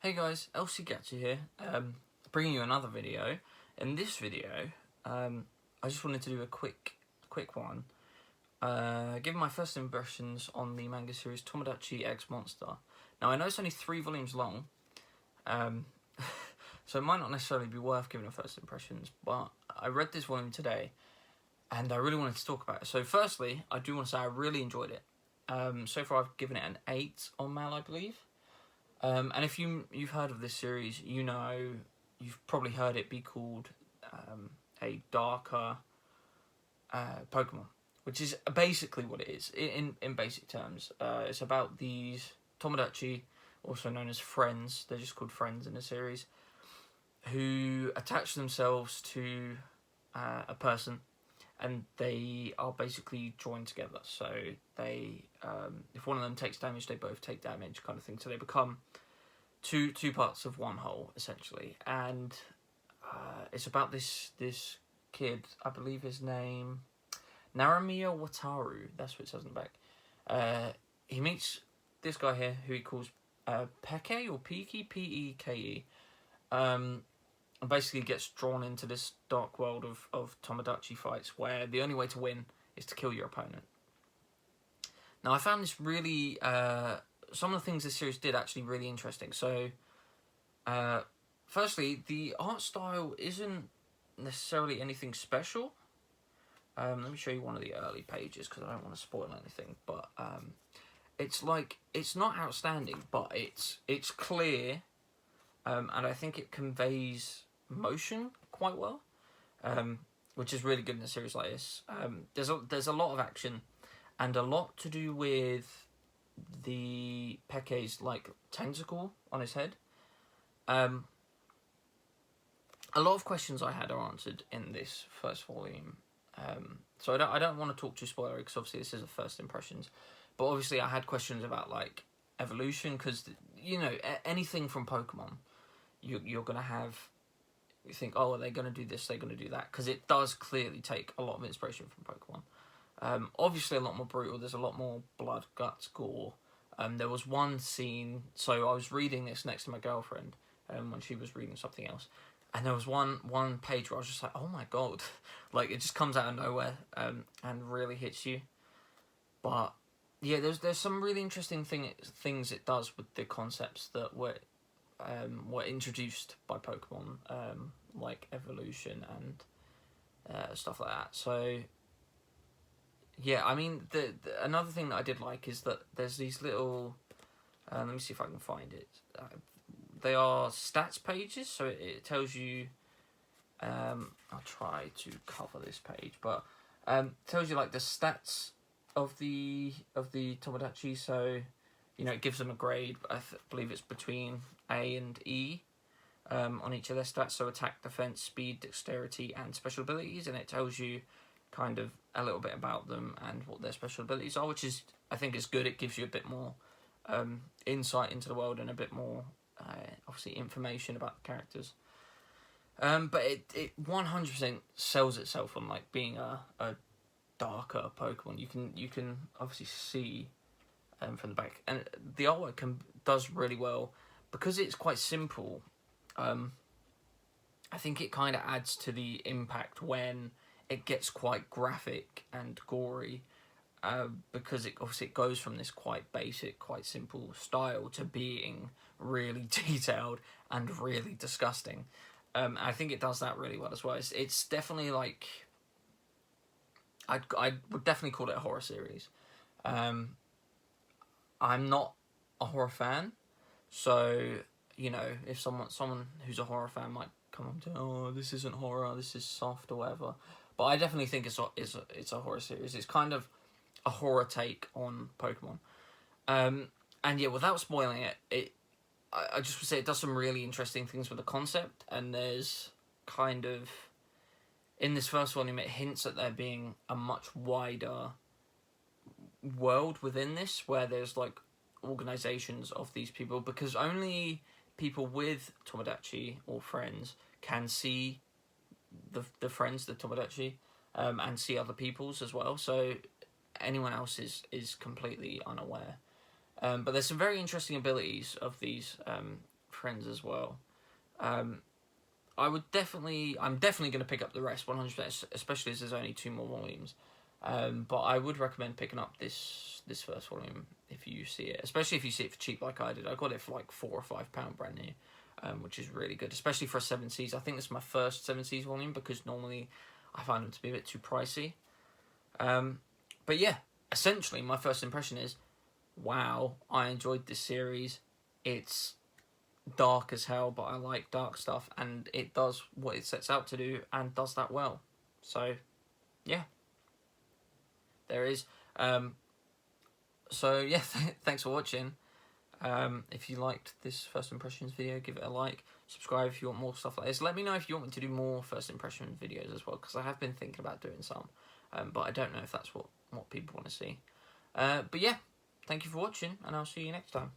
Hey guys, Gatsu here, bringing you another video. In this video, I just wanted to do a quick one, give my first impressions on the manga series Tomodachi X Monster. Now I know it's only 3 volumes long, so it might not necessarily be worth giving a first impressions, but I read this volume today, and I really wanted to talk about it. So firstly, I do want to say I really enjoyed it. So far I've given it an 8 on Mal, I believe. And if you've heard of this series, you know, you've probably heard it be called a darker Pokemon, which is basically what it is, in basic terms. It's about these Tomodachi, also known as friends, they're just called friends in the series, who attach themselves to a person, and they are basically joined together. So they, if one of them takes damage, they both take damage, kind of thing. So they become two parts of one whole, essentially. And it's about this kid, I believe his name, Naramiya Wataru. That's what it says in the back. He meets this guy here, who he calls Peke or Piki, P-E-K-E. And basically gets drawn into this dark world of Tomodachi fights, where the only way to win is to kill your opponent. Now I found this really, some of the things this series did actually really interesting. So, firstly, the art style isn't necessarily anything special. Let me show you one of the early pages, because I don't want to spoil anything, but it's not outstanding, but it's clear, and I think it conveys motion quite well, which is really good in a series like this. There's a lot of action, and a lot to do with the Peke's tentacle on his head. A lot of questions I had are answered in this first volume. So I don't want to talk too spoilery, because obviously this is a first impressions, but obviously I had questions about evolution, because anything from Pokemon, you're gonna have. You think, oh, are they going to do this? They're going to do that, because it does clearly take a lot of inspiration from Pokemon. Obviously, a lot more brutal. There's a lot more blood, guts, gore. There was one scene. So I was reading this next to my girlfriend, when she was reading something else, and there was one page where I was just like, oh my god, it just comes out of nowhere, and really hits you. But yeah, there's some really interesting things it does with the concepts that were introduced by Pokemon, like evolution and stuff like that. So yeah, I mean, the another thing that I did like is that there's these little, let me see if I can find it. They are stats pages, so it tells you. I'll try to cover this page, but tells you the stats of the Tomodachi. So it gives them a grade. I believe it's between A and E on each of their stats. So attack, defense, speed, dexterity, and special abilities. And it tells you kind of a little bit about them and what their special abilities are, which is, I think, is good. It gives you a bit more insight into the world and a bit more, obviously, information about the characters. But it 100% sells itself on being a darker Pokemon. You can obviously see from the back, and the artwork does really well because it's quite simple. I think it kind of adds to the impact when it gets quite graphic and gory, because it goes from this quite basic, quite simple style to being really detailed and really disgusting. I think it does that really well as well. It's definitely I would definitely call it a horror series. I'm not a horror fan, so if someone who's a horror fan might come up to, oh, this isn't horror, this is soft or whatever, but I definitely think it's a horror series. It's kind of a horror take on Pokemon, and yeah, without spoiling it, I just would say it does some really interesting things with the concept, and there's kind of, in this first volume, it hints at there being a much wider world within this, where there's organizations of these people, because only people with Tomodachi or friends can see the friends, the Tomodachi, and see other people's as well. So anyone else is completely unaware. But there's some very interesting abilities of these friends as well. I'm definitely going to pick up the rest 100%, especially as there's only 2 more volumes. But I would recommend picking up this first volume if you see it, especially if you see it for cheap like I did. I got it for like £4 or £5 brand new, which is really good, especially for a 7 Seas. I think this is my first 7 Seas volume because normally I find them to be a bit too pricey. But yeah, essentially my first impression is, wow, I enjoyed this series. It's dark as hell, but I like dark stuff, and it does what it sets out to do and does that well. So yeah, there is. So yeah, thanks for watching. If you liked this first impressions video, give it a like, subscribe if you want more stuff like this. Let me know if you want me to do more first impression videos as well, because I have been thinking about doing some, but I don't know if that's what people want to see. But yeah, thank you for watching, and I'll see you next time.